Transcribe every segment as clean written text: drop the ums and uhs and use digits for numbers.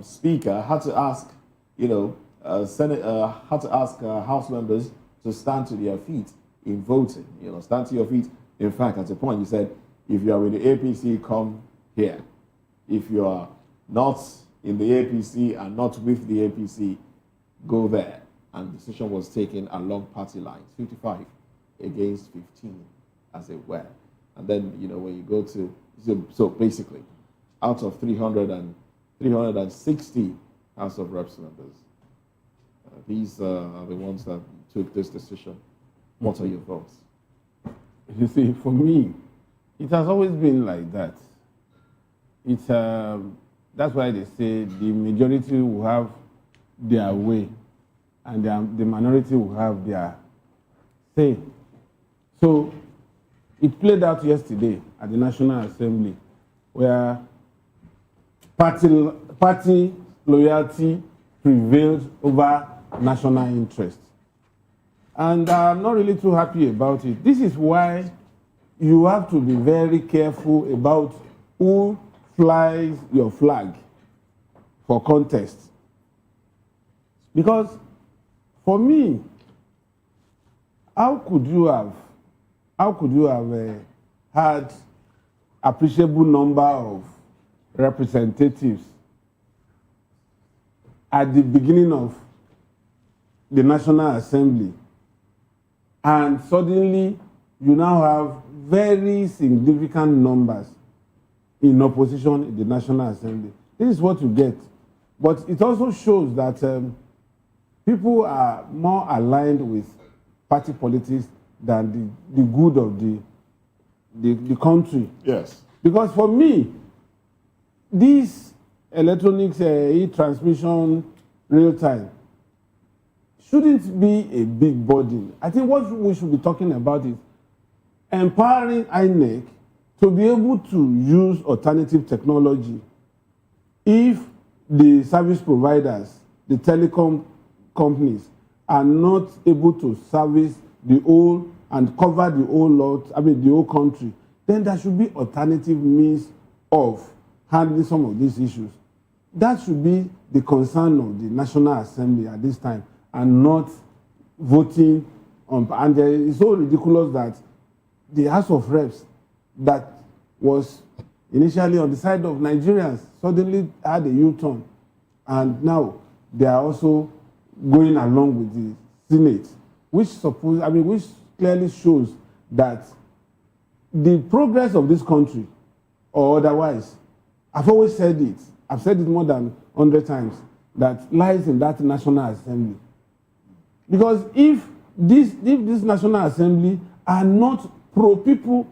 Speaker had to ask, Senate had to ask House members to stand to their feet in voting. Stand to your feet. In fact, at a point, he said, if you are with the APC, come here. If you are not in the APC and not with the APC, go there. And the decision was taken along party lines, 55 against 15, as it were. And then, when you go to, so basically, out of 360 House of Reps members, these are the ones that took this decision. What are your thoughts? You see, for me, it has always been like that. It's that's why they say the majority will have their way, and the minority will have their say. So it played out yesterday at the National Assembly, where party loyalty prevailed over national interest. And I'm not really too happy about it. This is why you have to be very careful about who flies your flag for contest. Because for me, how could you have had appreciable number of representatives at the beginning of the National Assembly, and suddenly you now have very significant numbers in opposition in the National Assembly? This is what you get. But it also shows that people are more aligned with party politics than the good of the country. Yes. Because for me, this electronics e-transmission real time shouldn't be a big burden. I think what we should be talking about is empowering INEC to be able to use alternative technology if the service providers, the telecom companies, are not able to service the whole and cover the whole lot, the whole country, then there should be alternative means of handling some of these issues. That should be the concern of the National Assembly at this time, and not voting on. And it's so ridiculous that the House of Reps that was initially on the side of Nigerians suddenly had a U-turn, and now they are also going along with the Senate, which clearly shows that the progress of this country, or otherwise, I've always said it, I've said it more than 100 times, that lies in that National Assembly. Because if this National Assembly are not pro-people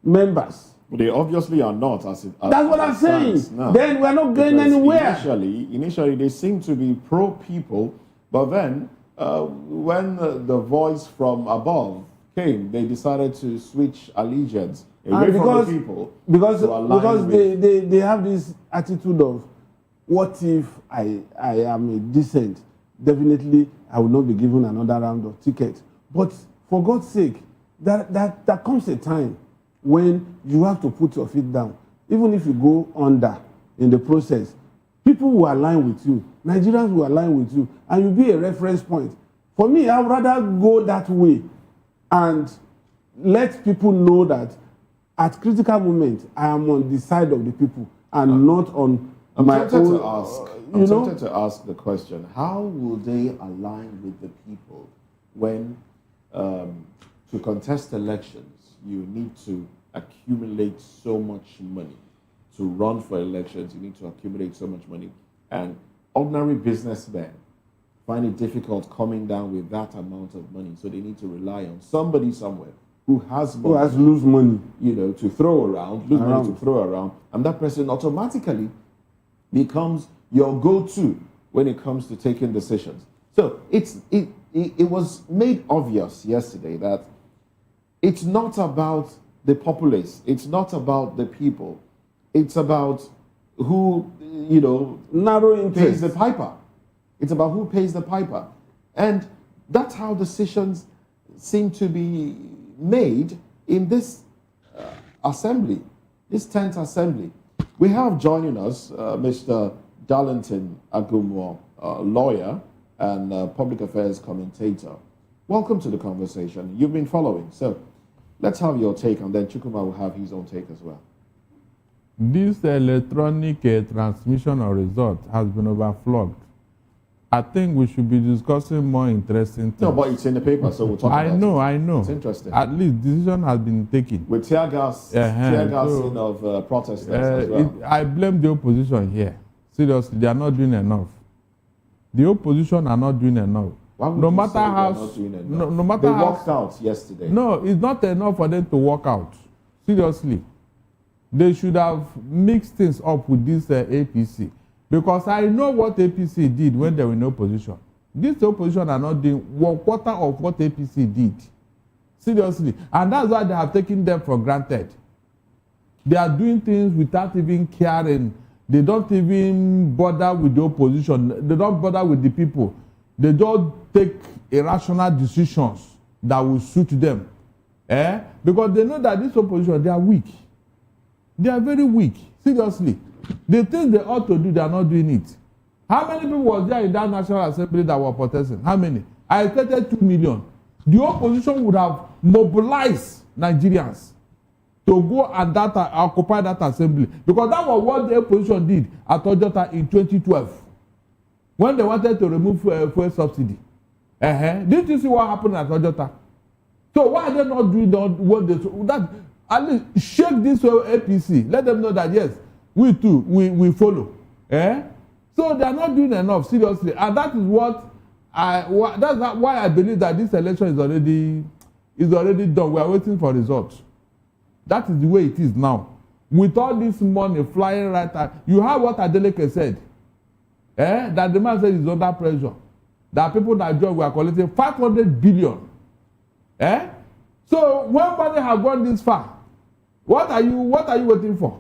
members, they obviously are not. That's what I'm saying. No. Then we're not going anywhere. Initially, they seem to be pro-people, but then when the voice from above came, they decided to switch allegiance away from the people. Because they have this attitude of, what if I am a decent? Definitely, I will not be given another round of tickets. But for God's sake, there comes a time when you have to put your feet down. Even if you go under in the process, people will align with you. Nigerians will align with you, and you'll be a reference point. For me, I would rather go that way and let people know that at critical moments, I am on the side of the people and not on my own. I'm tempted to ask the question, how will they align with the people when to contest elections, you need to accumulate so much money? To run for elections, you need to accumulate so much money. And ordinary businessmen find it difficult coming down with that amount of money. So they need to rely on somebody somewhere who has money, loose money, to throw around, money to throw around. And that person automatically becomes your go-to when it comes to taking decisions. So it was made obvious yesterday that it's not about the populace. It's not about the people. It's about who, narrow interest pays the piper. It's about who pays the piper. And that's how decisions seem to be made in this assembly, this 10th assembly. We have joining us Mr. Darlington Agumo, lawyer and public affairs commentator. Welcome to the conversation. You've been following, so let's have your take, and then Chukuma will have his own take as well. This electronic transmission of results has been overflogged. I think we should be discussing more interesting things. No, but it's in the paper, so we'll talk about it. I know. It's interesting. At least decision has been taken. With tear gassing of protesters as well. I blame the opposition here. Seriously, they are not doing enough. The opposition are not doing enough. No matter how, no matter they walked out yesterday. No, it's not enough for them to walk out. Seriously, they should have mixed things up with this APC, because I know what APC did when they were in opposition. This opposition are not doing 1/4 of what APC did. Seriously, and that's why they have taken them for granted. They are doing things without even caring. They don't even bother with the opposition. They don't bother with the people. They don't take irrational decisions that will suit them. Because they know that this opposition, they are weak. They are very weak. Seriously. The things they ought to do, they are not doing it. How many people was there in that National Assembly that were protesting? How many? I expected 2 million. The opposition would have mobilized Nigerians to go and occupy that assembly. Because that was what the opposition did at Ojota in 2012. When they wanted to remove fuel subsidy. Didn't you see what happened at Ojota? So why are they not doing what they that? At least shake this APC. Let them know that yes, we too we follow. So they are not doing enough, seriously. And that is that's why I believe that this election is already done. We are waiting for results. That is the way it is now. With all this money flying right out, you have what Adeleke said. That the man said is under pressure. That people that join were collecting 500 billion. So when money have gone this far, what are you waiting for?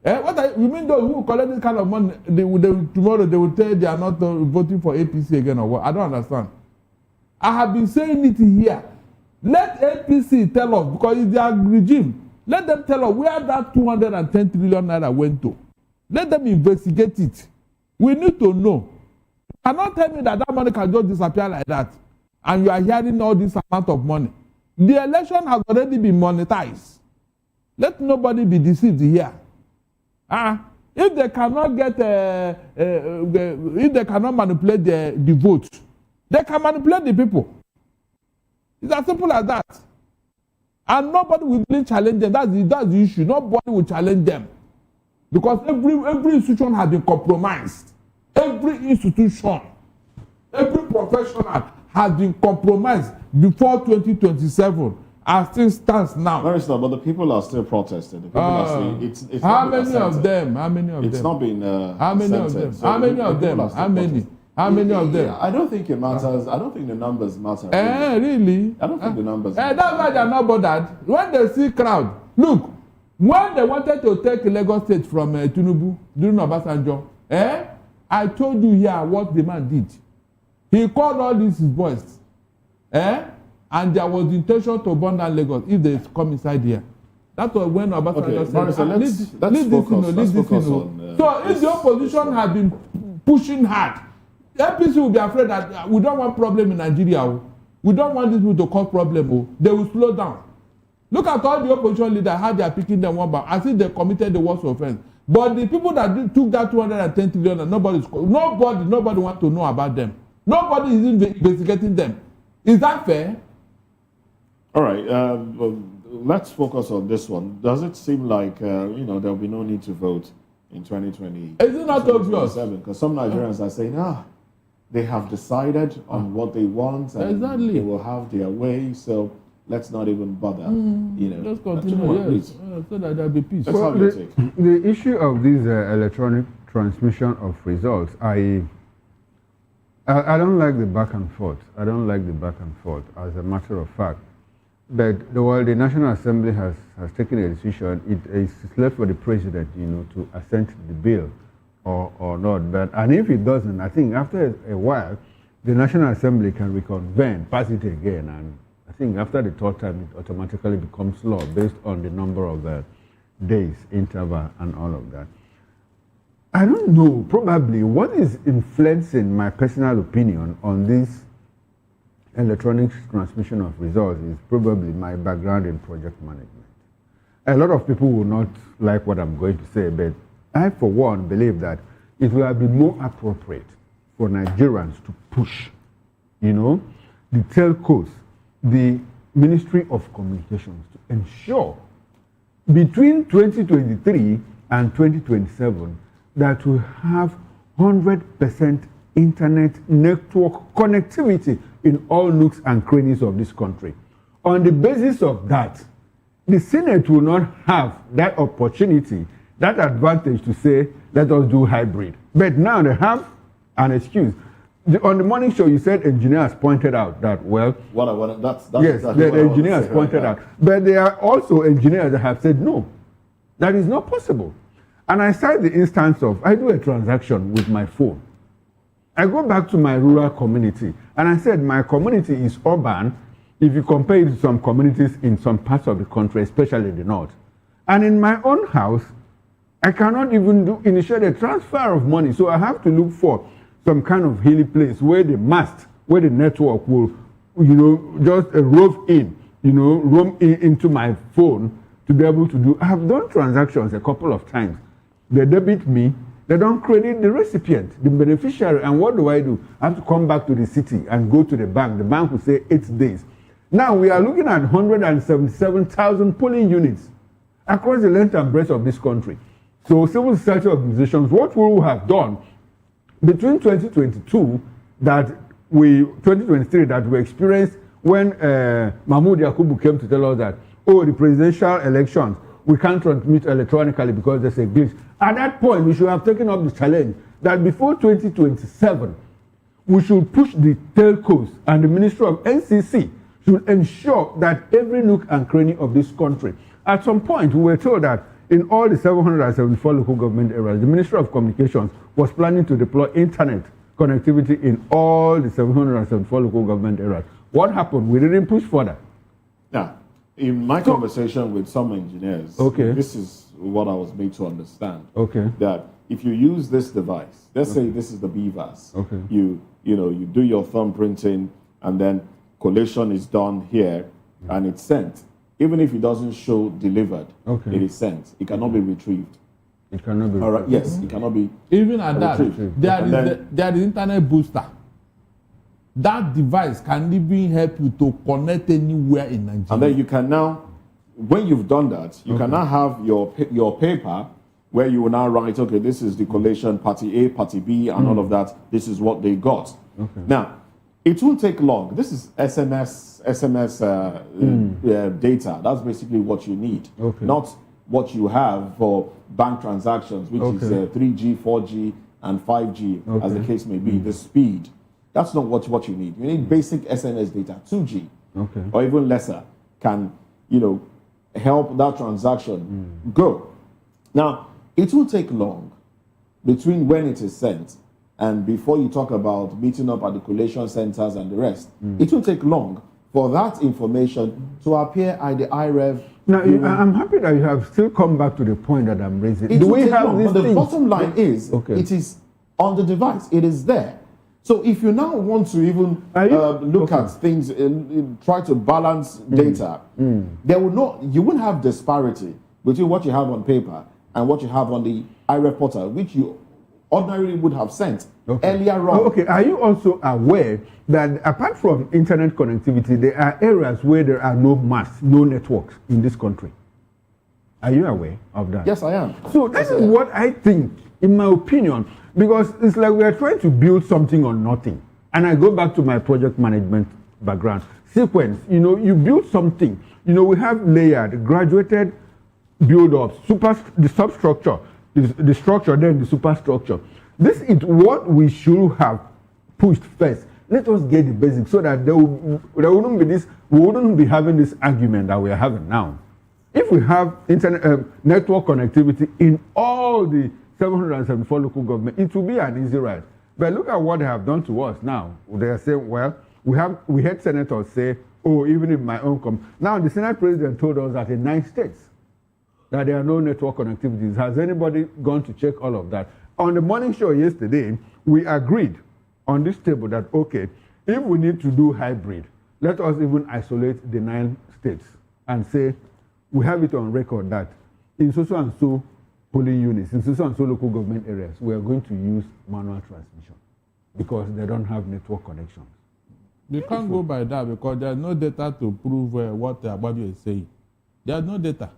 You mean those who collect this kind of money, tomorrow they will tell they are not voting for APC again or what? I don't understand. I have been saying it here. Let APC tell us, because it's their regime. Let them tell us where that 210 trillion naira went to. Let them investigate it. We need to know. You cannot tell me that money can just disappear like that, and you are hearing all this amount of money. The election has already been monetized. Let nobody be deceived here. If they cannot get, if they cannot manipulate the vote, they can manipulate the people. It's as simple as that. And nobody will really challenge them. That's the issue. Nobody will challenge them. Because every institution has been compromised. Every institution, every professional has been compromised before 2027. As things stands now. No, it's not, but the people are still protesting. The people are still, it's how many of them? How many of them? It's not been how many of them? So how many of them? How many? How many of them? I don't think it matters. I don't think the numbers matter. Really? I don't think the numbers matter. That's why they are not bothered. When they see crowd, look, when they wanted to take Lagos State from Tinubu during Obasanjo, I told you here what the man did. He called all these his boys, and there was the intention to burn down Lagos if they come inside here. That was when Obasanjo said, let's focus on. So if the opposition had been pushing hard, the APC will be afraid that we don't want problem in Nigeria. We don't want these people to cause problem. They will slow down. Look at all the opposition leaders, how they are picking them one by one. I think they committed the worst offense. But the people that took that 210 trillion, and nobody wants to know about them. Nobody is investigating them. Is that fair? All right. Let's focus on this one. Does it seem like there will be no need to vote in 2020? Is it not obvious? Because some Nigerians are saying, they have decided on what they want, and exactly. They will have their way. So let's not even bother. Let's continue. Yes. So that there'll be peace. Let's have your take. The issue of this electronic transmission of results, I don't like the back and forth. I don't like the back and forth, as a matter of fact. But the National Assembly has taken a decision. It is left for the president, to assent the bill or not. And if it doesn't, I think after a while, the National Assembly can reconvene, pass it again, and I think after the third time, it automatically becomes law based on the number of days, interval, and all of that. I don't know, probably what is influencing my personal opinion on this electronic transmission of results is probably my background in project management. A lot of people will not like what I'm going to say, but I, for one, believe that it will have been more appropriate for Nigerians to push, the telcos, the Ministry of Communications to ensure between 2023 and 2027 that we have 100% internet network connectivity in all nooks and crannies of this country. On the basis of that, the Senate will not have that opportunity, that advantage to say, let us do hybrid. But now they have an excuse. On the morning show, you said engineers pointed out that, well, that's yes, exactly the engineers pointed out. But there are also engineers that have said, no, that is not possible. And I cite the instance of, I do a transaction with my phone. I go back to my rural community, and I said, my community is urban, if you compare it to some communities in some parts of the country, especially the north. And in my own house, I cannot even initiate a transfer of money. So I have to look for some kind of hilly place where the mast, where the network will, just roam into my phone to be able to do. I have done transactions a couple of times. They debit me, they don't credit the recipient, the beneficiary. And what do? I have to come back to the city and go to the bank. The bank will say 8 days. Now we are looking at 177,000 polling units across the length and breadth of this country. So civil society organizations, what we will have done between 2023 that we experienced when Mahmoud Yakubu came to tell us that, the presidential elections, we can't transmit electronically because there's a glitch. At that point, we should have taken up the challenge that before 2027, we should push the telcos and the Ministry of NCC should ensure that every nook and cranny of this country. At some point, we were told that in all the 774 local government areas, the Ministry of Communications was planning to deploy internet connectivity in all the 774 local government areas. What happened? We didn't push further. Now, in my conversation with some engineers, this is what I was made to understand. That if you use this device, let's say this is the BVAS, you do your thumb printing, and then collation is done here, and it's sent. Even if it doesn't show delivered, it is sent. It cannot be retrieved. It cannot be. All right. Yes, it cannot be. Even at that, there is internet booster. That device can even help you to connect anywhere in Nigeria. And then you can now, when you've done that, you can now have your paper where you will now write, okay, this is the collation, party A, party B, and all of that. This is what they got. Now, it won't take long. This is SMS data. That's basically what you need, not what you have for bank transactions, which is 3G, 4G, and 5G, as the case may be. The speed. That's not what you need. You need basic SMS data, 2G, or even lesser, can help that transaction go. Now, it will take long between when it is sent and before you talk about meeting up at the collation centers and the rest. It will take long for that information to appear at the IREV. Now, I'm happy that you have still come back to the point that I'm raising. Do we have this? But the bottom line is, it is on the device. It is there. So if you now want to even look at things, try to balance data, you won't have disparity between what you have on paper and what you have on the IREF portal, which you ordinarily would have sent earlier on. Are you also aware that apart from internet connectivity, there are areas where there are no masts, no networks in this country? Are you aware of that? Yes, I am. So this is what I think, in my opinion, because it's like we are trying to build something on nothing. And I go back to my project management background. Sequence, you build something. We have layered, graduated build-ups, the substructure, the structure, then the superstructure. This is what we should have pushed first. Let us get the basics so that there wouldn't be this, we wouldn't be having this argument that we are having now. If we have internet network connectivity in all the 774 local government, it will be an easy ride. But look at what they have done to us now. They are saying, well, we had senators say, even in my own now the Senate president told us that in 9 states that there are no network connectivities. Has anybody gone to check all of that? On the morning show yesterday, we agreed on this table that, okay, if we need to do hybrid, let us even isolate the 9 states and say, we have it on record that in so and so polling units, in so and so local government areas, we are going to use manual transmission because they don't have network connections. You can't go by that because there's no data to prove what Ababio is saying. There's no data.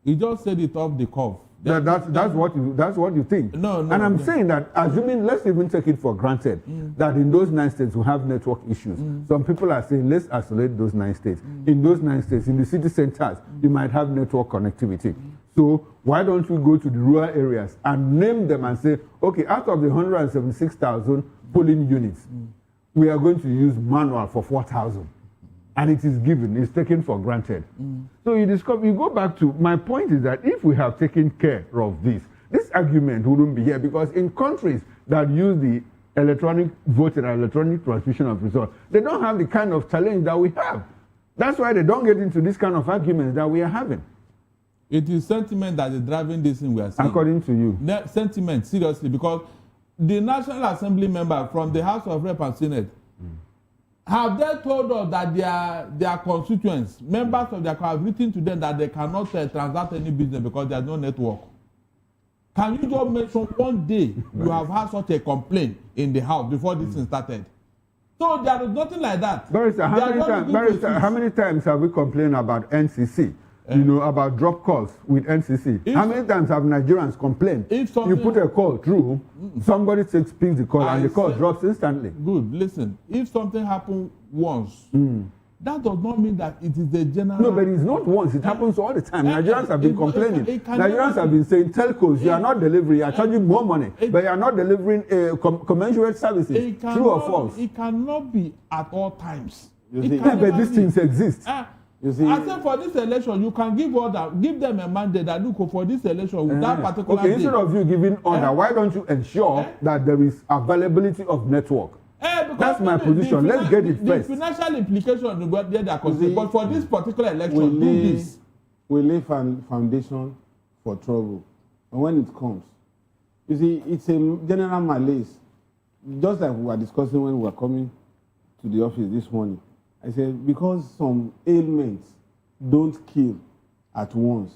He just said it off the cuff. That's what you think. No. And I'm saying that, assuming, let's even take it for granted that in those 9 states we have network issues. Some people are saying let's isolate those 9 states. In those 9 states, in the city centers, you might have network connectivity. So why don't we go to the rural areas and name them and say, okay, out of the 176,000 polling units, we are going to use manual for 4,000. And it is given, it's taken for granted. So you go back to, my point is that if we have taken care of this argument wouldn't be here, because in countries that use the electronic voting and electronic transmission of results, they don't have the kind of challenge that we have. That's why they don't get into this kind of arguments that we are having. It is sentiment that is driving this thing we are seeing. According to you. Sentiment, seriously, because the National Assembly member from the House of Rep and Senate, have they told us that their constituents, members of their have written to them that they cannot transact any business because there's no network? Can you just mention one day you have had such a complaint in the House before this thing started? So there is nothing like that. Barrister, how many times have we complained about NCC? About drop calls with NCC. How many times have Nigerians complained? You put a call through, somebody picks the call and the call drops instantly. Good, listen. If something happens once, that does not mean that it is the general... No, but it's not once. It happens all the time. Nigerians have been complaining. Nigerians have been saying, telcos, you are not delivering, you are charging more money, but you are not delivering commensurate services. True or false? It cannot be at all times. But these things exist. I said for this election, you can give them a mandate that look for this election with that particular Okay, instead of you giving order, why don't you ensure that there is availability of network? That's my position. Let's get it first. The financial implication they are considering, but for this particular election, do this. We lay foundation for trouble. And when it comes, you see, it's a general malaise. Just like we were discussing when we were coming to the office this morning. I said, because some ailments don't kill at once,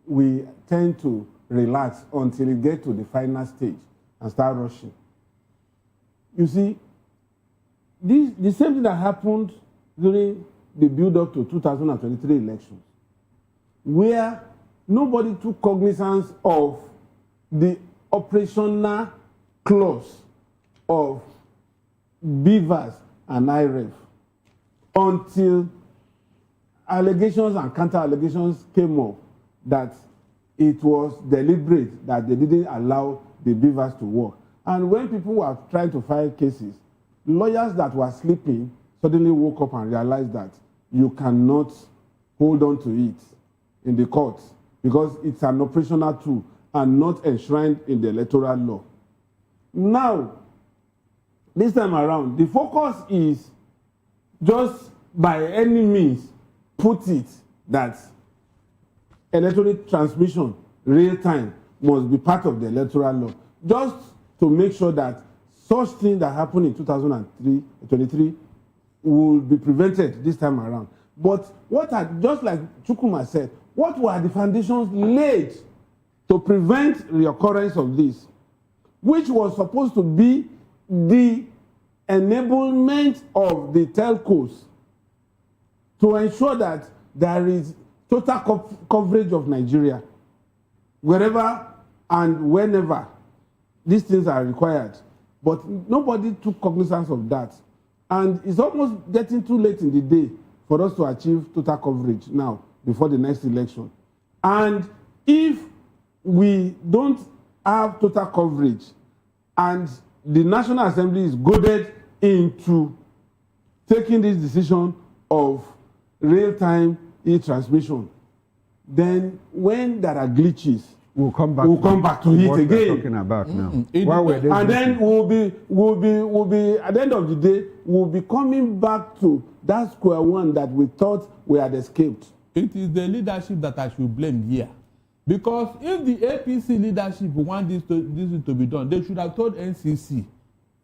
we tend to relax until it gets to the final stage and start rushing. You see, the same thing that happened during the build-up to 2023 elections, where nobody took cognizance of the operational clause of BVAS and IREF until allegations and counter-allegations came up that it was deliberate, that they didn't allow the BVAS to work. And when people were trying to file cases, lawyers that were sleeping suddenly woke up and realized that you cannot hold on to it in the courts because it's an operational tool and not enshrined in the electoral law. Now, this time around, the focus is just by any means put it that electronic transmission, real time, must be part of the electoral law. Just to make sure that such things that happened in 2023 will be prevented this time around. But just like Chukwuma said, what were the foundations laid to prevent reoccurrence of this, which was supposed to be the enablement of the telcos to ensure that there is total coverage of Nigeria, wherever and whenever these things are required. But nobody took cognizance of that. And it's almost getting too late in the day for us to achieve total coverage now, before the next election. And if we don't have total coverage and the National Assembly is goaded into taking this decision of real-time e-transmission, then when there are glitches, we'll come back to it what again. We're talking about now. And then we'll be at the end of the day, we'll be coming back to that square one that we thought we had escaped. It is the leadership that I should blame here. Because if the APC leadership want this to be done, they should have told NCC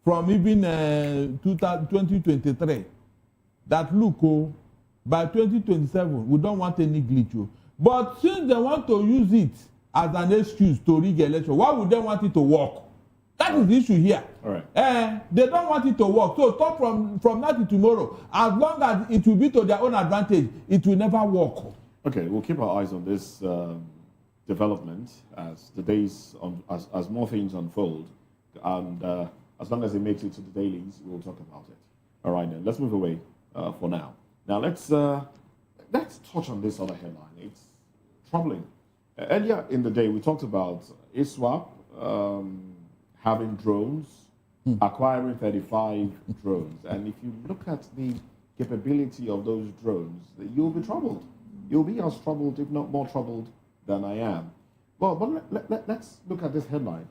from even 2023 that look, by 2027 we don't want any glitch. But since they want to use it as an excuse to rig election, why would they want it to work? That is the issue here. All right. They don't want it to work. So talk from now to tomorrow. As long as it will be to their own advantage, it will never work. Okay, we'll keep our eyes on this development as the days as more things unfold, and as long as it makes it to the dailies, we'll talk about it. All right, then let's move away for now. Now let's touch on this other headline. It's troubling. Earlier in the day, we talked about ISWAP having drones, acquiring 35 drones, and if you look at the capability of those drones, you'll be troubled. You'll be as troubled, if not more troubled, than I am. Well, but let's look at this headline.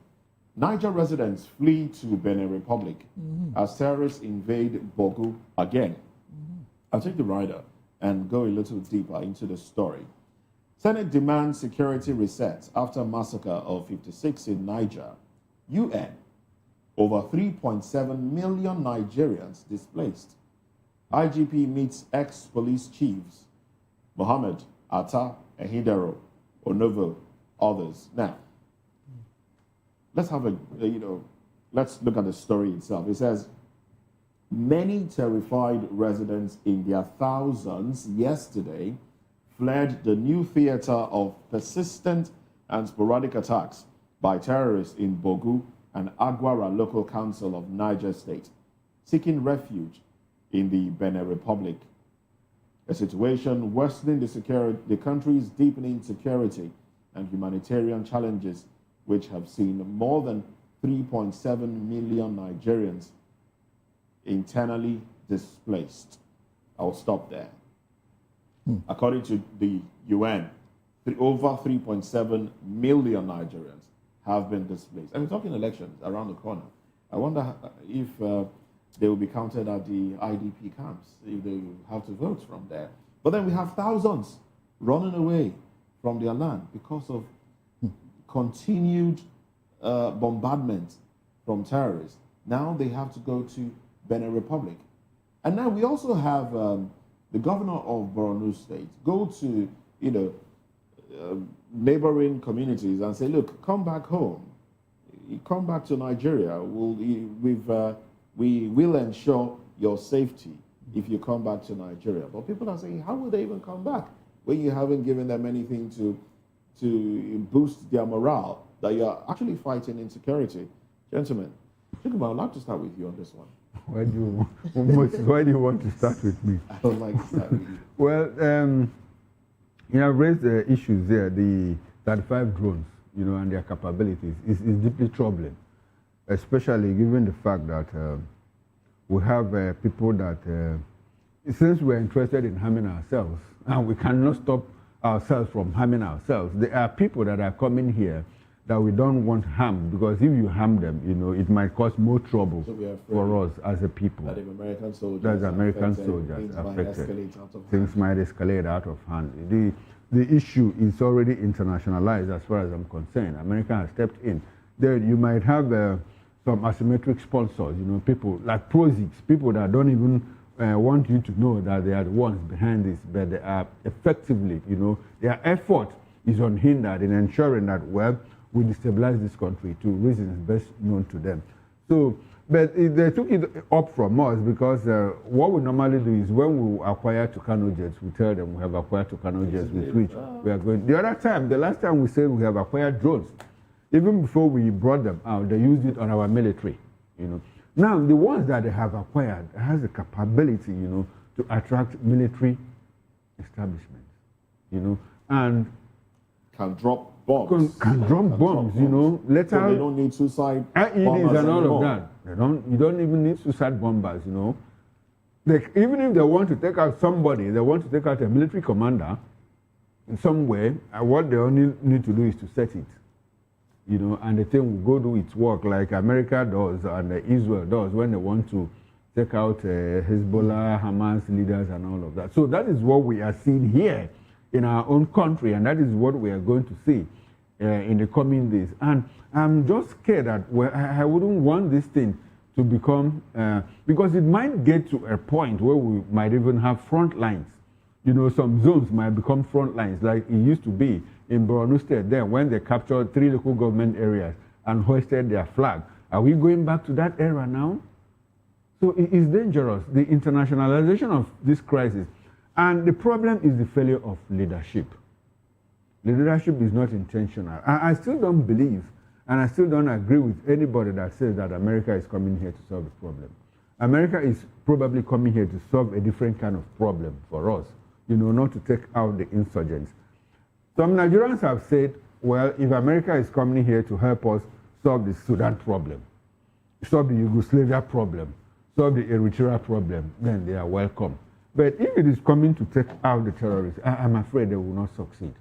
Niger residents flee to Benin Republic as terrorists invade Bogu again. I'll take the rider and go a little deeper into the story. Senate demands security reset after massacre of 56 in Niger. UN, over 3.7 million Nigerians displaced. IGP meets ex-police chiefs, Mohammed, Atta, Ehidero, Onovo, others. Now, let's have let's look at the story itself. It says, many terrified residents in their thousands yesterday fled the new theater of persistent and sporadic attacks by terrorists in Bogu and Agwara local council of Niger State, seeking refuge in the Benin Republic. A situation worsening the country's deepening security and humanitarian challenges, which have seen more than 3.7 million Nigerians internally displaced. I'll stop there. According to the UN, over 3.7 million Nigerians have been displaced. And we're talking elections around the corner. I wonder if they will be counted at the IDP camps, if they have to vote from there. But then we have thousands running away from their land because of continued bombardment from terrorists. Now they have to go to Benin Republic. And now we also have the governor of Borno State go to, neighboring communities and say, look, come back home. Come back to Nigeria. We will ensure your safety if you come back to Nigeria. But people are saying, how will they even come back when you haven't given them anything to boost their morale, that you're actually fighting insecurity? Gentlemen, Chukuma, I'd like to start with you on this one. Why do you want to start with me? I would like to start with you. Well, I've raised the issues there, the 35 drones, and their capabilities is deeply troubling, especially given the fact that we have people that, since we're interested in harming ourselves, and we cannot stop ourselves from harming ourselves, there are people that are coming here that we don't want harmed, because if you harm them, it might cause more trouble for us as a people. That if American soldiers affected, things might escalate out of hand. The issue is already internationalized as far as I'm concerned. America has stepped in. There you might have some asymmetric sponsors, people like proxies, people that don't even want you to know that they are the ones behind this, but they are effectively, their effort is unhindered in ensuring that, we destabilize this country to reasons best known to them. So, but they took it up from us because what we normally do is when we acquire Tucano jets, we tell them we have acquired Tucano jets with which we are going. The last time we said we have acquired drones, even before we brought them out, they used it on our military, Now, the ones that they have acquired has the capability, to attract military establishments, and can drop bombs. Can drop bombs, So they don't need suicide bombers and all anymore. of that. You don't even need suicide bombers, even if they want to take out somebody, they want to take out a military commander in some way, what they only need to do is to set it, and the thing will go do its work like America does and Israel does when they want to take out Hezbollah, Hamas leaders and all of that. So that is what we are seeing here in our own country, and that is what we are going to see. in the coming days. And I'm just scared that I wouldn't want this thing to become, because it might get to a point where we might even have front lines. You know, some zones might become front lines like it used to be in Borno State then when they captured 3 local government areas and hoisted their flag. Are we going back to that era now? So it is dangerous, the internationalization of this crisis. And the problem is the failure of leadership. The leadership is not intentional. I still don't believe, and I still don't agree with anybody that says that America is coming here to solve the problem. America is probably coming here to solve a different kind of problem for us, you know, not to take out the insurgents. Some Nigerians have said, well, if America is coming here to help us solve the Sudan problem, solve the Yugoslavia problem, solve the Eritrea problem, then they are welcome. But if it is coming to take out the terrorists, I'm afraid they will not succeed.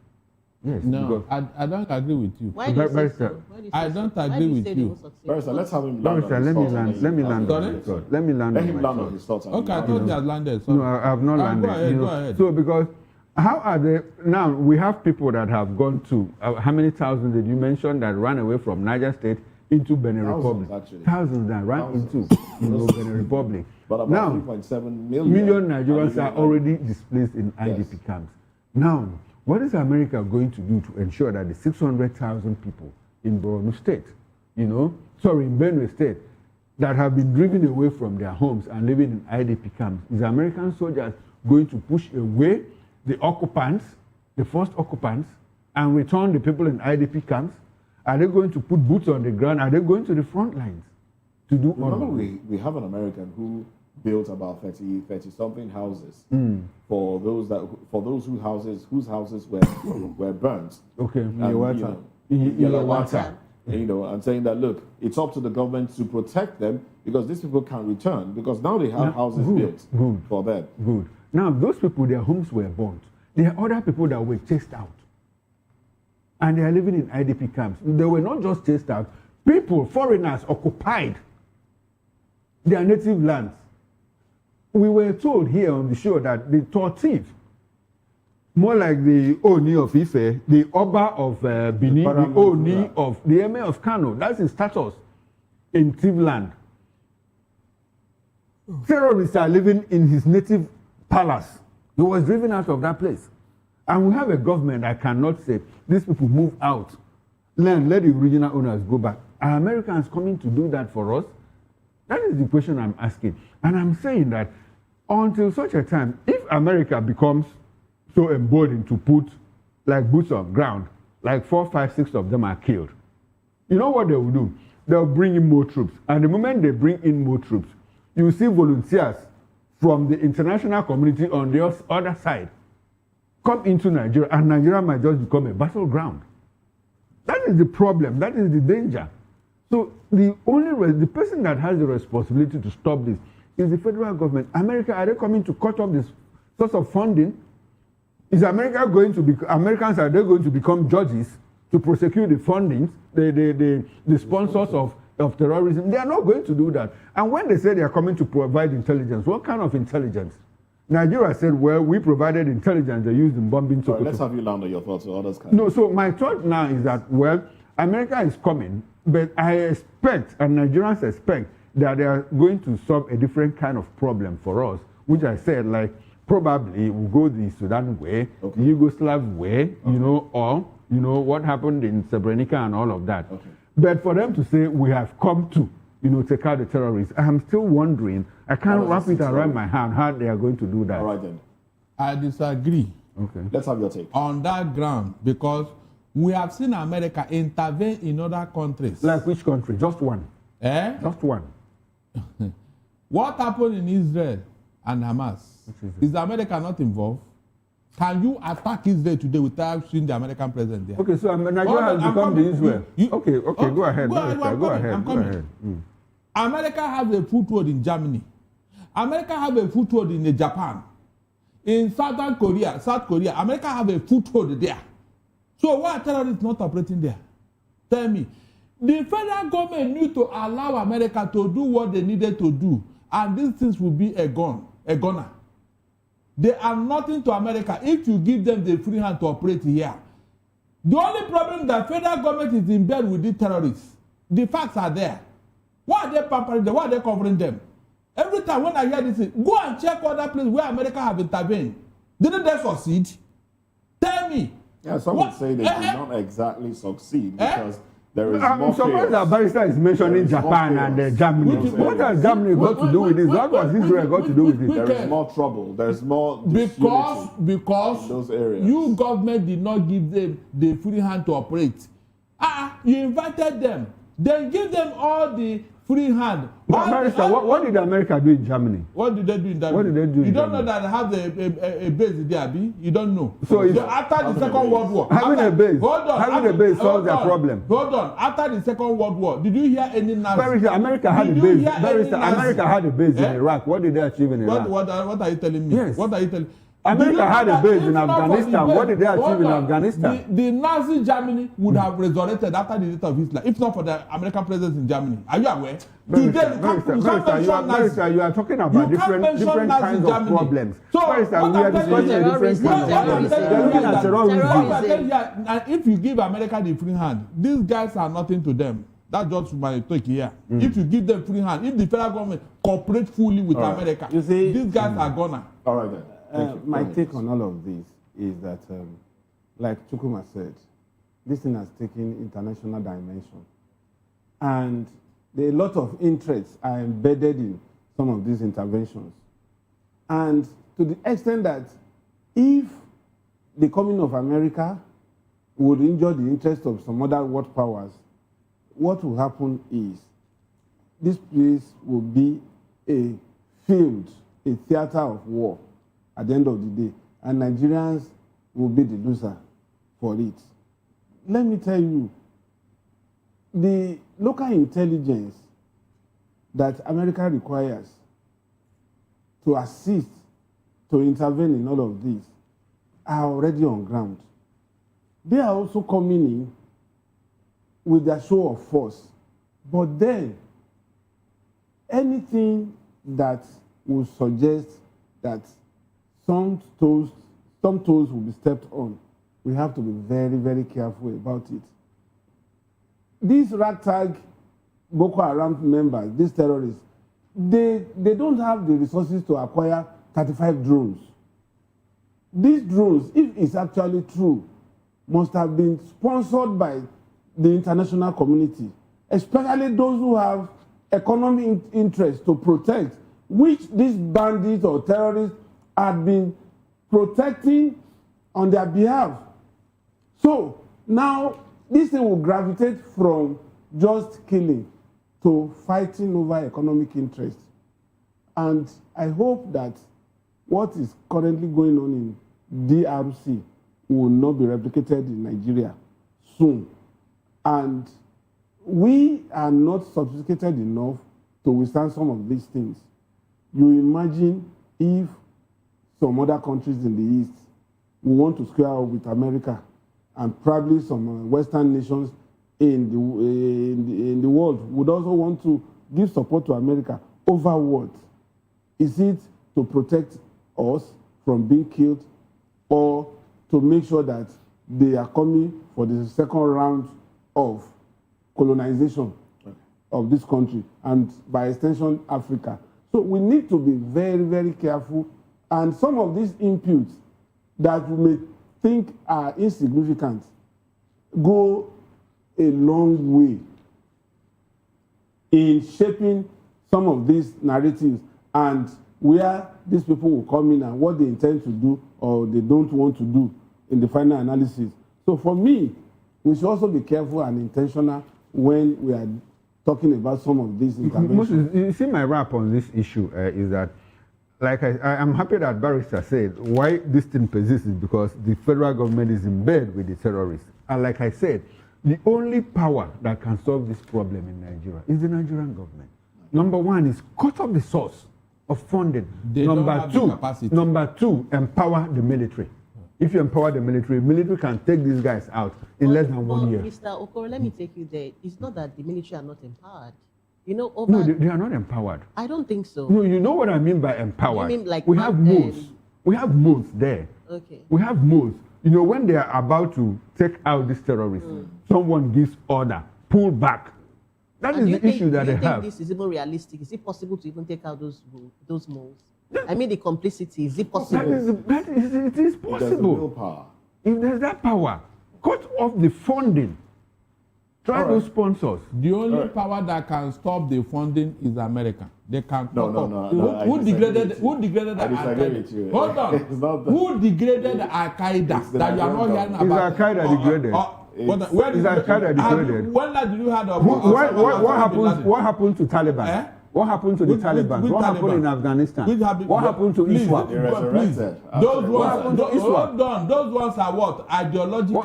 Yes. No, I don't agree with you. Why do you say so? I don't agree with you. Barrister, let's have him land. Barrister, let me land on his thought. Let me land Let on him my land thought. on his thoughts. Okay, I thought he had landed. No, I have not landed. Go ahead, you know. go ahead. So because how are they now? We have people that have gone to how many thousands did you mention that ran away from Niger State into Benin Thousands, Republic? actually. Thousands that ran into Benin Republic. But about now 3.7 million Nigerians are already displaced in IDP camps. Now, what is America going to do to ensure that the 600,000 people in Borno State, in Benue State, that have been driven away from their homes and living in IDP camps, is American soldiers going to push away the occupants, the first occupants, and return the people in IDP camps? Are they going to put boots on the ground? Are they going to the front lines to do all Remember, of it? we have an American who built about 30 something houses for those whose houses were burnt. Okay, And, Yelawata. Yelawata. And saying that, look, it's up to the government to protect them because these people can return because now they have houses built for them. Good. Now, those people, their homes were burnt. There are other people that were chased out. And they are living in IDP camps. They were not just chased out. People, foreigners, occupied their native lands. We were told here on the show that the Tortif, more like the Oni of Ife, the Oba of Benin, the Oni of the Emir of Kano, that's his status in Tiv-land. Terrorists are living in his native palace. He was driven out of that place. And we have a government that cannot say, these people move out. Let the original owners go back. Are Americans coming to do that for us? That is the question I'm asking. And I'm saying that until such a time, if America becomes so emboldened to put like boots on ground, like 4, 5, 6 of them are killed, you know what they will do? They'll bring in more troops. And the moment they bring in more troops, you see volunteers from the international community on the other side come into Nigeria, and Nigeria might just become a battleground. That is the problem. That is the danger. So the person that has the responsibility to stop this is the federal government. America, are they coming to cut off this source of funding? Is America going to be? Americans, are they going to become judges to prosecute the fundings, the sponsors of terrorism? They are not going to do that. And when they say they are coming to provide intelligence, what kind of intelligence? Nigeria said, well, we provided intelligence they used in bombing Sokoto. Let's have you land on your thoughts so others can. No, so my thought now is that, well, America is coming, but I expect, and Nigerians expect, that they are going to solve a different kind of problem for us, which I said, like, probably we'll go the Sudan way, the Yugoslav way, or, what happened in Srebrenica and all of that. Okay. But for them to say, we have come to, take out the terrorists, I'm still wondering, I can't wrap it around my hand how they are going to do that. All right, then. I disagree. Okay. Let's have your take. On that ground, because we have seen America intervene in other countries. Like which country? Just one. Just one. What happened in Israel and Hamas? Is America not involved? Can you attack Israel today without seeing the American president there? Okay, so Nigeria has become the Israel. Okay, go ahead. Go ahead. America has a foothold in Germany. America has a foothold in Japan. In South Korea, America has a foothold there. So why are terrorists not operating there? Tell me. The federal government need to allow America to do what they needed to do, and these things will be a goner. They are nothing to America if you give them the free hand to operate here. The only problem that federal government is in bed with the terrorists. The facts are there. Why are they pampering them? Why are they covering them? Every time when I hear this, go and check other places where America have intervened. Didn't they succeed? Tell me. Yeah, some would say they did not exactly succeed because there is more I'm surprised that Barrister is mentioning Japan and Germany. What has Germany got to do with this? What has Israel got to do with it? There is more trouble. There's more disunity because in those areas. You government did not give them the free hand to operate. You invited them. Then give them all the free hand. Barrister, what did America do in Germany? What did they do in Germany? What did they do? You don't know that they have a base there, Abi? You don't know. So after the Second World War, having a base solves their problem. Hold on. After the Second World War, did you hear any Nazi? Barrister, America had a base. Barrister, America had a base in Iraq. What did they achieve in Iraq? What are you telling me? Yes. What are you telling? America had a base in Afghanistan. What did they achieve in Afghanistan? The Nazi Germany would have resurrected after the death of Hitler, if not for the American presence in Germany. Are you aware? Barrister, you are talking about different kinds of problems. So, Barrister, we are discussing different kinds of problems. They are looking at terrorism. And if you give America the free hand, these guys are nothing to them. That's just my take here. If you give them free hand, if the federal government cooperate fully with America, you see, these guys are gonna. All right then. My take on all of this is that, like Chukuma said, this thing has taken international dimension. And a lot of interests are embedded in some of these interventions. And to the extent that if the coming of America would injure the interest of some other world powers, what will happen is this place will be a field, a theater of war at the end of the day, and Nigerians will be the loser for it. Let me tell you, the local intelligence that America requires to assist, to intervene in all of this, are already on ground. They are also coming in with their show of force. But then, anything that will suggest that some toes will be stepped on, we have to be very, very careful about it. These ragtag Boko Haram members, these terrorists, they don't have the resources to acquire 35 drones. These drones, if it's actually true, must have been sponsored by the international community, especially those who have economic interest to protect, which these bandits or terrorists had been protecting on their behalf. So now this thing will gravitate from just killing to fighting over economic interests. And I hope that what is currently going on in DRC will not be replicated in Nigeria soon. And we are not sophisticated enough to withstand some of these things. You imagine if some other countries in the East will want to square up with America, and probably some Western nations in the world would also want to give support to America over what? Is it to protect us from being killed, or to make sure that they are coming for the second round of colonization of this country, and by extension, Africa? So we need to be very, very careful. And some of these inputs that we may think are insignificant go a long way in shaping some of these narratives and where these people will come in and what they intend to do or they don't want to do in the final analysis. So for me, we should also be careful and intentional when we are talking about some of these interventions. You see, my wrap on this issue is that, like I'm happy that Barrister said why this thing persists is because the federal government is in bed with the terrorists. And like I said, the only power that can solve this problem in Nigeria is the Nigerian government. Number one is cut off the source of funding. Number two, empower the military. If you empower the military can take these guys out in less than 1 year. Mr. Okoro, let me take you there. It's not that the military are not empowered. You know, no, they are not empowered. I don't think so. No, you know what I mean by empowered. You mean like we have modes. We have modes there. Okay. We have modes. you know, when they are about to take out these terrorists, someone gives order, pull back. That And is the issue that do they you have. think this is even realistic? Is it possible to even take out those moves? I mean, the complicity, is it possible? It is There's the possible. willpower. If there's that power, cut off the funding. Try those sponsors. The only power that can stop the funding is America. They can No, cut no, off. no, I Who disagree degraded? with you. Who degraded I Al disagree with you. Qaeda? Hold on. It's not that. Who degraded Al Qaeda It's the that you are not Nigerian hearing government. about? Is Al Qaeda degraded? Where Is Al Qaeda degraded? When last did you heard of? What happened to Taliban? Eh? What happened to the Taliban? Which What happened Taliban? in Afghanistan? Which What happened to please, ISWAP? They resurrected. Those What happened ones, to ISWAP? hold on. Those ones are what? Ideological.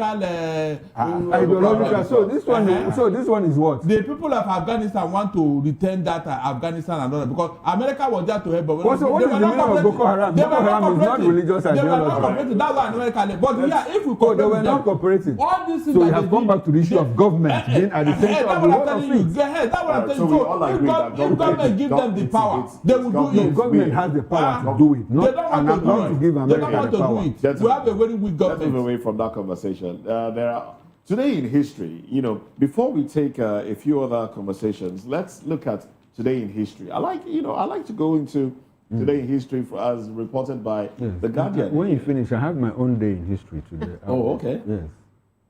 Ideological. So this one is what? The people of Afghanistan want to return that Afghanistan and all that because America was there to help. But What is the meaning of Boko Haram? Boko Haram is not religious They were not ideology. cooperating. That's why America left. But yeah, if we Oh, cooperate they were with not them, cooperating. all these things So we that have they come did- back to the issue of government being at the center that's of what the I'm whole telling of you. it. That's what I'm telling So you. we all agree that If government give them the power, they will do No, it. government has the power to do it, They not, don't want and to not do to it. give They don't America want the to power. do it. Gentlemen, We have a very weak Let's move government. away from that conversation. There are today in history. You know, before we take a few other conversations, let's look at today in history. I like to go into today in history as reported by Yes. the Guardian. When you finish, I have my own day in history today. Oh, okay. Yes.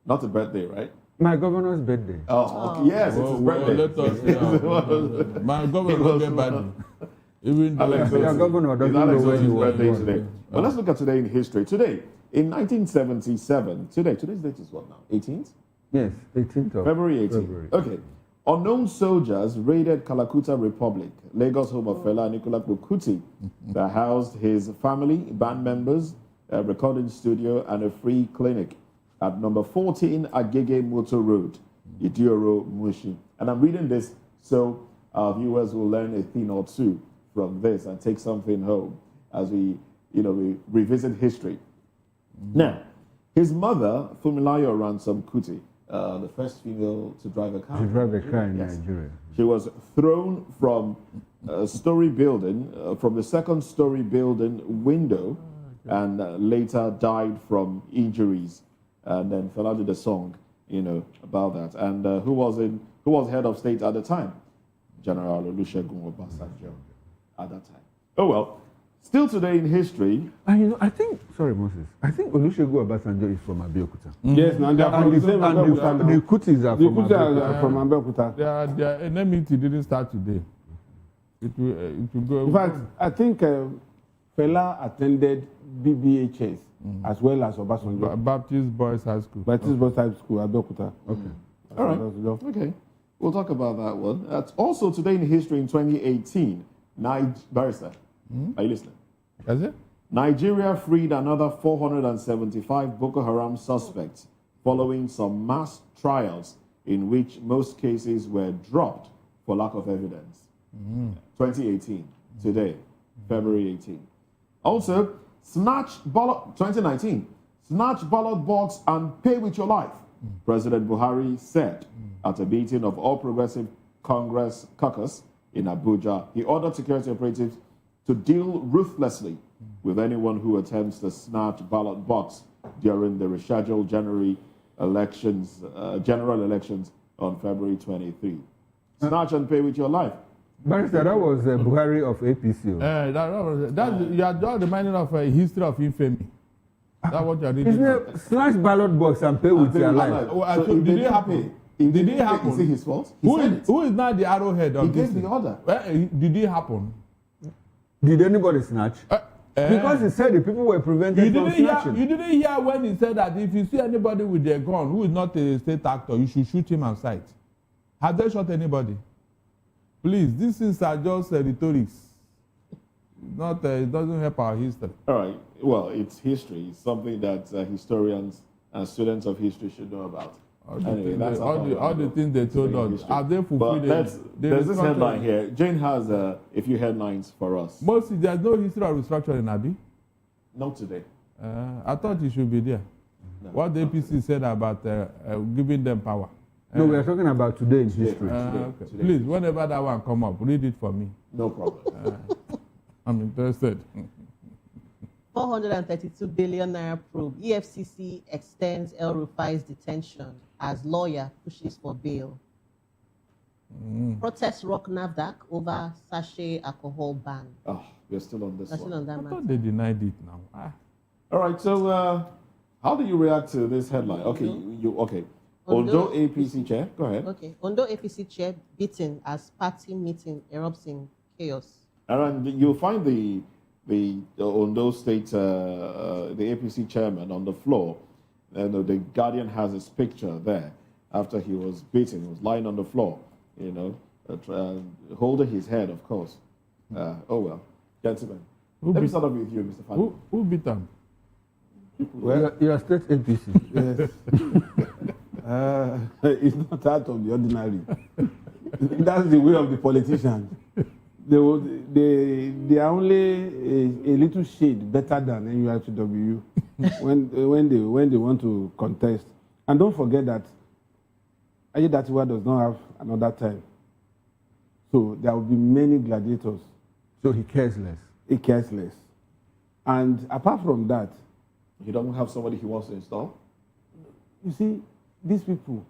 Not a birthday, right? My governor's birthday. Oh, okay. Yes, it's his birthday. Let us see. My government will get bad. Even though Alex, Your governor doesn't it's Alex know where Oti's he was birthday born. today. But let's look at today in history. Today, in 1977, today's date is what now? 18th? Yes, 18th of February 18th. February. Okay. Unknown soldiers raided Kalakuta Republic, Lagos home of Fela Anikulapo Kuti, that housed his family, band members, a recording studio, and a free clinic at number 14 Agege Motor Road, Idioro, Mushi. And I'm reading this so our viewers will learn a thing or two from this and take something home as we revisit history. Now, his mother, Fumilayo Ransom Kuti, the first female to drive a car. To drive a car in Yes. Nigeria. She was thrown from a story building, from the second story building window, and later died from injuries. And then Fela did a song, about that. And who was head of state at the time? General Olusegun Obasanjo at that time. Oh well. Still today in history. And I think Olusegun Obasanjo is from Abeokuta. Yes, now they are from the same Abeokuta now. The Kutis are The from Kutis Abeokuta. are from Abeokuta. their enmity didn't start today. It will go. In fact, I think Fela attended BBHS as well as Obasanjo. Baptist Boys High School. Baptist Boys High School, Abeokuta. Okay. All right. Okay. We'll talk about that one. Also today in history in 2018, Barrister, are you listening? Is it? Nigeria freed another 475 Boko Haram suspects following some mass trials in which most cases were dropped for lack of evidence. 2018, today, February 18. Also, snatch ballot, 2019, snatch ballot box and pay with your life, President Buhari said at a meeting of All Progressive Congress caucus in Abuja. He ordered security operatives to deal ruthlessly with anyone who attempts to snatch ballot box during the rescheduled general elections on February 23. Snatch and pay with your life. Barrister, that was Buhari of APC. You are just reminding of a history of infamy. That's what you are reading. Isn't it slash ballot box and pay with your life? So Did it happen? Did it happen? Is it his fault? He said it. Who is now the arrowhead of He this gave the thing? order. Did it happen? Did anybody snatch? Because he said the people were prevented from snatching. You didn't hear when he said that if you see anybody with a gun who is not a state actor, you should shoot him on sight. Have they shot anybody? Please, these things are just rhetorics. It doesn't help our history. All right. Well, it's history. It's something that historians and students of history should know about. Anyway, that's all the things they told us. History. Have they fulfilled But it? there's this headline here. Jane has a few headlines for us. Mostly, there's no history of restructuring, Abi. Not today. I thought it should be there. No, What the APC said about giving them power. No, we are talking about today in history. Okay. Today. Please, whenever that one come up, read it for me. No problem. I'm interested. 432 billion naira probe. EFCC extends El Rufai's detention as lawyer pushes for bail. Protests rock NAFDAC over sachet alcohol ban. Oh, we're still on this That's still one. on that I matter. thought they denied it now. All right, so how do you react to this headline? Okay, Ondo APC chair, go ahead. Okay. Ondo APC chair beaten as party meeting erupts in chaos. And you'll find the Ondo State, the APC chairman on the floor. The Guardian has his picture there after he was beaten. He was lying on the floor, holding his head, of course. Oh well, gentlemen. Let me start off with you, Mr. Fadil. Who beat them? Well, you're state APC. Yes. It's not out of the ordinary. That's the way of the politicians. They are only a little shade better than NURTW when they want to contest. And don't forget that Ayedatiwa does not have another time. So there will be many gladiators. So he cares less. He cares less. And apart from that, He doesn't have somebody he wants to install? you see, these people,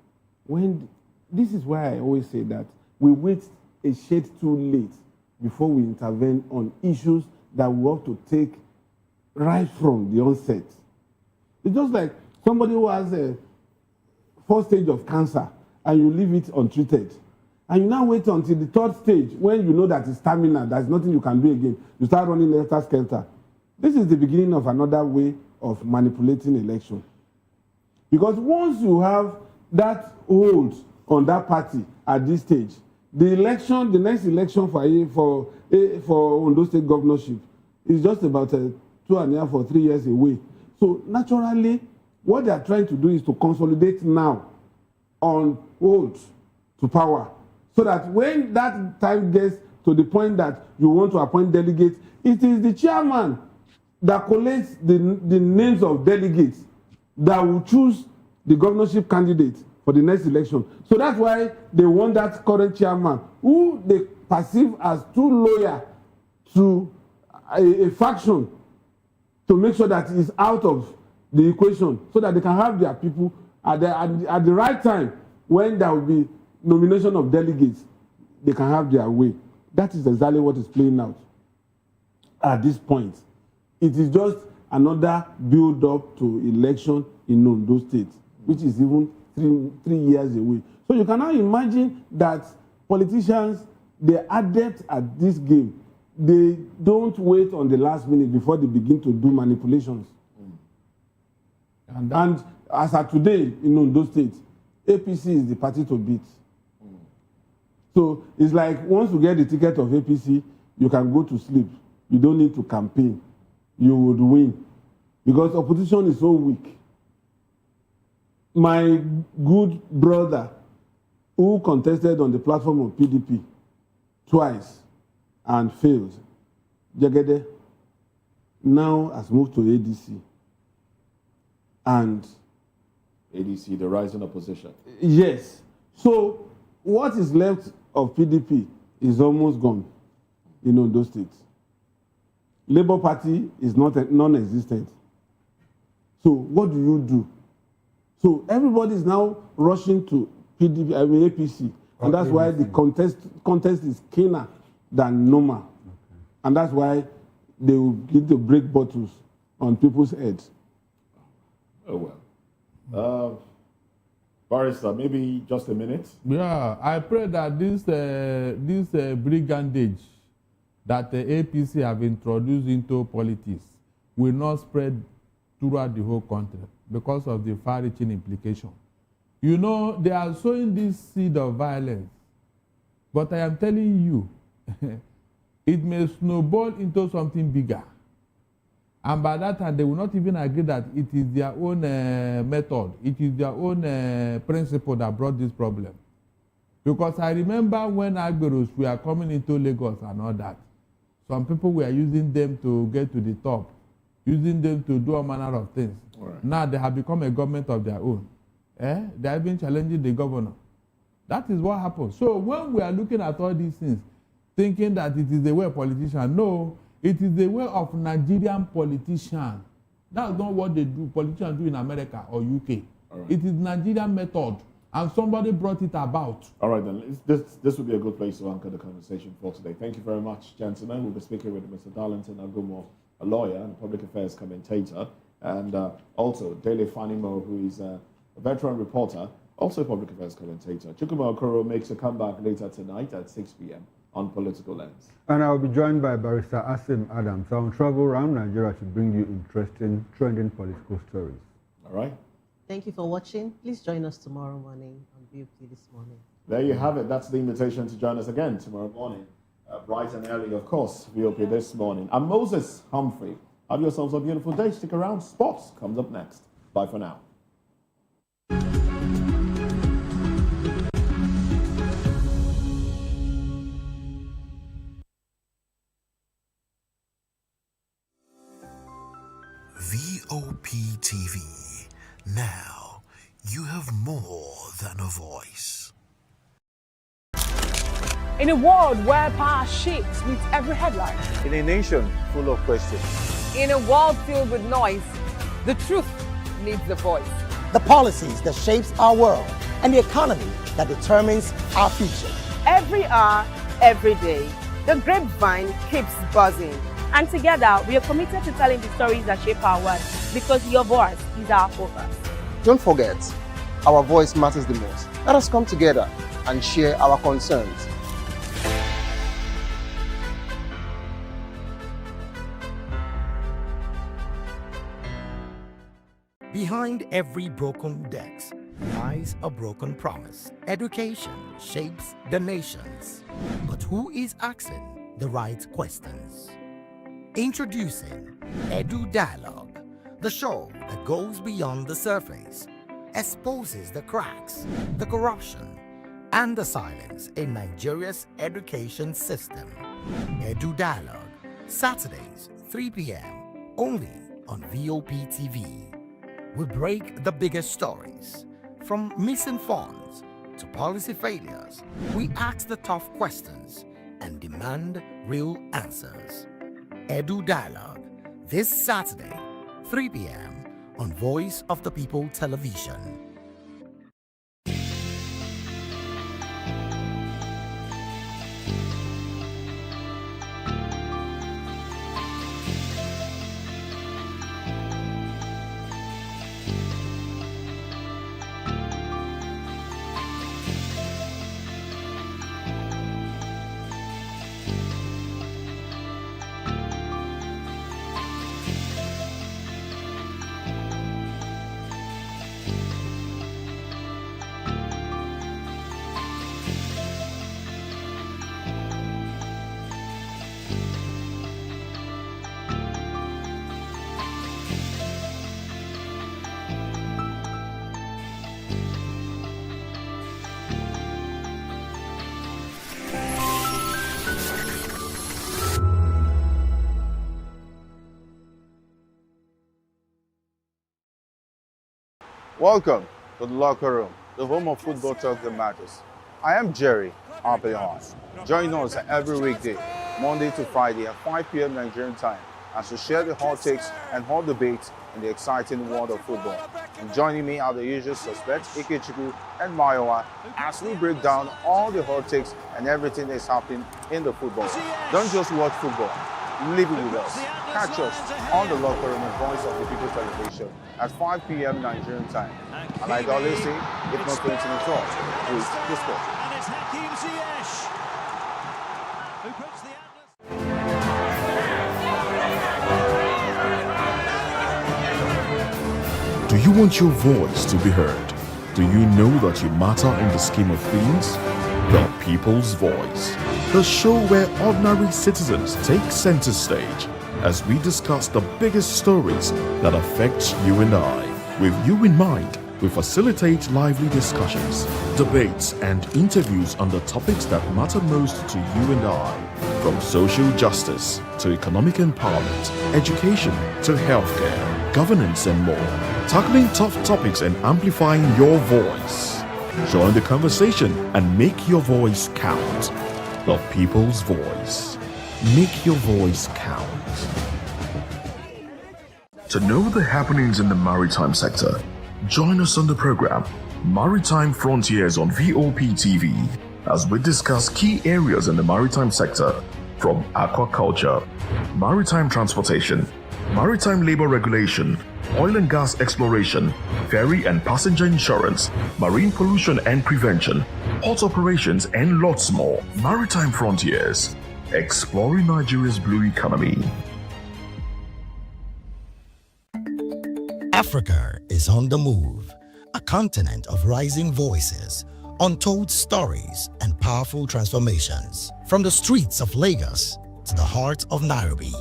this is why I always say that we wait a shade too late before we intervene on issues that we have to take right from the onset. It's just like somebody who has a first stage of cancer and you leave it untreated. And you now wait until the third stage when you know that it's terminal, there's nothing you can do again. You start running helter-skelter. This is the beginning of another way of manipulating election. Because once you have that hold on that party at this stage, the next election for Ondo State governorship is just about 2.5 or 3 years away. So naturally, what they are trying to do is to consolidate now on hold to power, so that when that time gets to the point that you want to appoint delegates, it is the chairman that collates the names of delegates that will choose the governorship candidate for the next election. So that's why they want that current chairman, who they perceive as too loyal to a faction, to make sure that he's out of the equation, so that they can have their people at the right time when there will be nomination of delegates, they can have their way. That is exactly what is playing out at this point. It is just another build-up to election in Ondo State, which is even three years away. So you can now imagine that politicians, they're adept at this game. They don't wait on the last minute before they begin to do manipulations. And as of today in Ondo State, APC is the party to beat. So it's like once you get the ticket of APC, you can go to sleep. You don't need to campaign. You would win. Because opposition is so weak. My good brother, who contested on the platform of PDP twice and failed, Jagede, now has moved to ADC. And ADC, the rising opposition. yes. So what is left of PDP is almost gone in Ondo State. Labour Party is non-existent. So what do you do? So everybody is now rushing to APC. And that's why the contest is keener than normal. Okay. And that's why they will begin to break bottles on people's heads. Oh, well. Barrister, maybe just a minute. Yeah, I pray that this brigandage that the APC have introduced into politics will not spread throughout the whole country because of the far-reaching implication. You know, they are sowing this seed of violence, but I am telling you, it may snowball into something bigger. And by that time, they will not even agree that it is their own method, it is their own principle that brought this problem. Because I remember when Agberos were coming into Lagos and all that, some people were using them to get to the top, using them to do all manner of things. Right. Now they have become a government of their own. They have been challenging the governor. That is what happens. So when we are looking at all these things, thinking that it is the way politicians, no, It is the way of Nigerian politicians. That's not what they do, politicians do in America or UK. Right. It is Nigerian method, and somebody brought it about. All right, then. This would be a good place to anchor the conversation for today. Thank you very much, gentlemen. We'll be speaking with Mr. Darlington Agumo, a lawyer and public affairs commentator, and also Dele Fanimo, who is a veteran reporter, also a public affairs commentator. Chukwuma Okoro makes a comeback later tonight at 6 p.m. on Political Lens. And I'll be joined by Barrister Asim Adams. I'll travel around Nigeria to bring you interesting, trending political stories. All right. Thank you for watching. Please join us tomorrow morning on BOP This Morning. There you have it. That's the invitation to join us again tomorrow morning. Bright and early, of course, VOP This Morning. I'm Moses Humphrey. Have yourselves a beautiful day. Stick around. Sports comes up next. Bye for now. VOP TV. Now, you have more than a voice. In a world where power shapes with every headline. In a nation full of questions. In a world filled with noise, the truth needs a voice. The policies that shapes our world and the economy that determines our future. Every hour, every day, the grapevine keeps buzzing. And together, we are committed to telling the stories that shape our world, because your voice is our focus. Don't forget, our voice matters the most. Let us come together and share our concerns. Behind every broken desk lies a broken promise. Education shapes the nations. But who is asking the right questions? Introducing Edu Dialogue, the show that goes beyond the surface, exposes the cracks, the corruption, and the silence in Nigeria's education system. Edu Dialogue, Saturdays, 3 p.m., only on VOP TV. We break the biggest stories, from missing funds to policy failures. We ask the tough questions and demand real answers. Edu Dialogue, this Saturday, 3 p.m. on Voice of the People Television. Welcome to the locker room, the home of football talk that matters. I am Jerry Arpehon. Join us every weekday, Monday to Friday at 5 p.m. Nigerian time, as we share the hot takes and hot debates in the exciting world of football. And joining me are the usual suspects, Ikechukwu and Mayowa, as we break down all the hot takes and everything that's happening in the football. Don't just watch football, live it with us. Catch us on the locker room and Voice of the People Television at 5 p.m. Nigerian time. And like I always say, if not going to the talk, please the sport. And it's Hakim Ziyech who puts the Atlas. Do you want your voice to be heard? Do you know that you matter in the scheme of things? The People's Voice, the show where ordinary citizens take center stage as we discuss the biggest stories that affect you and I. With you in mind, we facilitate lively discussions, debates, and interviews on the topics that matter most to you and I. From social justice to economic empowerment, education to healthcare, governance, and more. Tackling tough topics and amplifying your voice. Join the conversation and make your voice count. The People's Voice. Make your voice count. To know the happenings in the maritime sector, join us on the program Maritime Frontiers on VOP TV as we discuss key areas in the maritime sector from aquaculture, maritime transportation, maritime labor regulation, oil and gas exploration, ferry and passenger insurance, marine pollution and prevention, port operations, and lots more. Maritime Frontiers, exploring Nigeria's blue economy. Africa is on the move, a continent of rising voices, untold stories, and powerful transformations. From the streets of Lagos to the heart of Nairobi,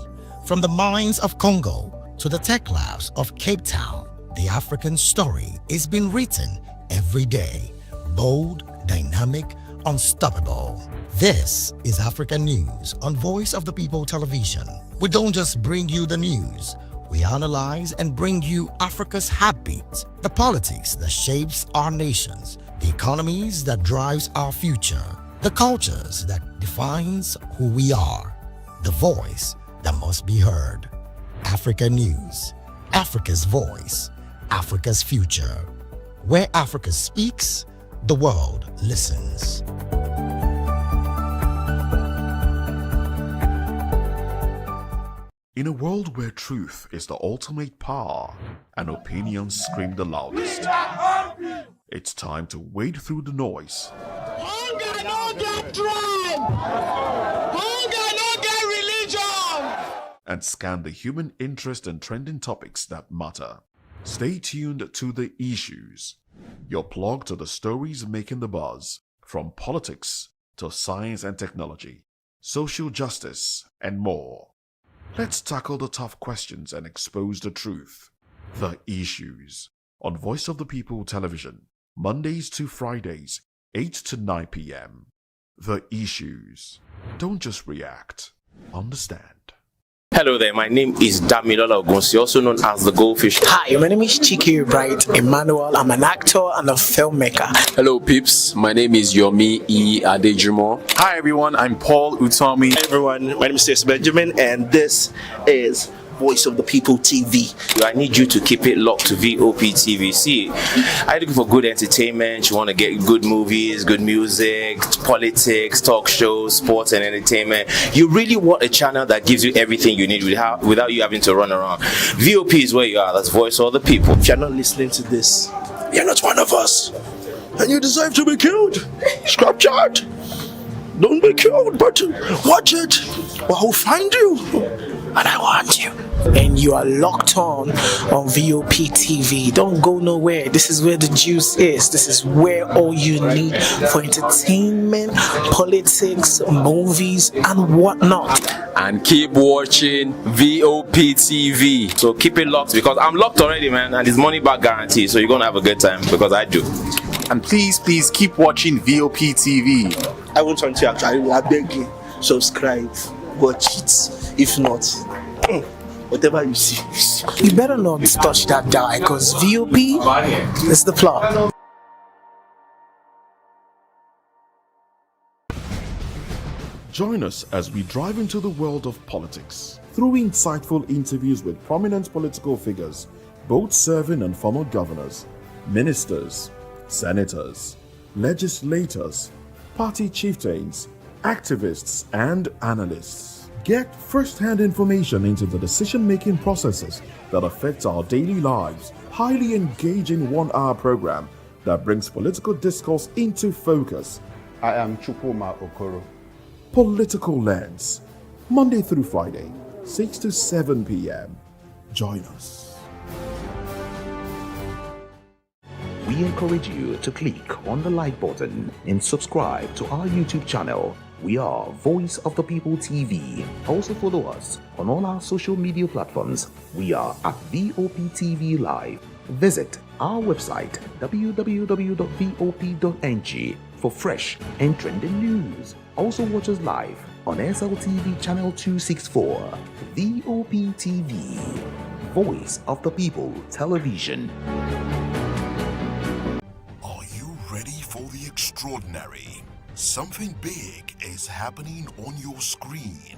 from the mines of Congo to the tech labs of Cape Town, the African story is being written every day. Bold, dynamic, unstoppable. This is Africa News on Voice of the People Television. We don't just bring you the news. We analyze and bring you Africa's heartbeat, the politics that shapes our nations, the economies that drives our future, the cultures that defines who we are, the voice that must be heard. Africa News, Africa's voice, Africa's future. Where Africa speaks, the world listens. In a world where truth is the ultimate power and opinions scream the loudest, it's time to wade through the noise. Hunger no get tribe. Hunger no get religion. And scan the human interest and trending topics that matter. Stay tuned to The Issues, your plug to the stories making the buzz, from politics to science and technology, social justice, and more. Let's tackle the tough questions and expose the truth. The Issues on Voice of the People Television, Mondays to Fridays, 8 to 9 p.m. The Issues. Don't just react, understand. Hello there, my name is Damilola Ogunsi, also known as the Goldfish. Hi, my name is Chiki Bright Emmanuel. I'm an actor and a filmmaker. Hello peeps, my name is Yomi E. Adejimo. Hi everyone, I'm Paul Utomi. Hi everyone, my name is Stacey Benjamin and this is Voice of the People TV. I need you to keep it locked to VOP TV. See, are you looking for good entertainment? You want to get good movies, good music, politics, talk shows, sports and entertainment. You really want a channel that gives you everything you need without you having to run around. VOP is where you are. That's Voice of the People. If you're not listening to this, you're not one of us. And you deserve to be killed. Scrap chat. Don't be killed, but watch it. Or I'll find you. And I want you. And you are locked on VOP TV. Don't go nowhere. This is where the juice is. This is where all you need for entertainment, politics, movies, and whatnot. And keep watching VOP TV. So keep it locked because I'm locked already, man. And it's money back guarantee. So you're going to have a good time because I do. And please keep watching VOP TV. I won't want you actually. I beg you, subscribe. Watch it. If not, whatever you see. You better not touch that die because VOP is the plot. Join us as we drive into the world of politics through insightful interviews with prominent political figures, both serving and former governors, ministers, senators, legislators, party chieftains, activists, and analysts. Get first-hand information into the decision-making processes that affect our daily lives. Highly engaging one-hour program that brings political discourse into focus. I am Chukwuma Okoro. Political Lens, Monday through Friday, 6 to 7 p.m. Join us. We encourage you to click on the like button and subscribe to our YouTube channel. We are Voice of the People TV. Also follow us on all our social media platforms. We are at VOP TV Live. Visit our website www.vop.ng for fresh and trending news. Also watch us live on SLTV channel 264. VOP TV, Voice of the People Television. Are you ready for the extraordinary? Something big is happening on your screen.